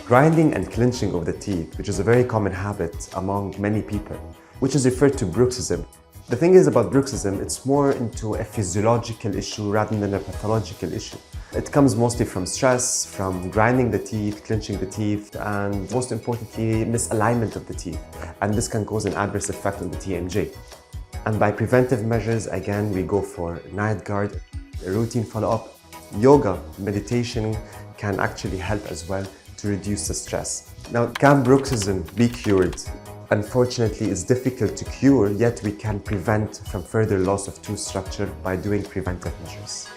Grinding and clenching of the teeth, which is a very common habit among many people, which is referred to bruxism. The thing is about bruxism, it's more into a physiological issue rather than a pathological issue. It comes mostly from stress, from grinding the teeth, clenching the teeth, and most importantly, misalignment of the teeth. And this can cause an adverse effect on the TMJ. And by preventive measures, again, we go for night guard, a routine follow-up. Yoga, meditation can actually help as well to reduce the stress. Now, can bruxism be cured? Unfortunately, it's difficult to cure, yet we can prevent from further loss of tooth structure by doing preventive measures.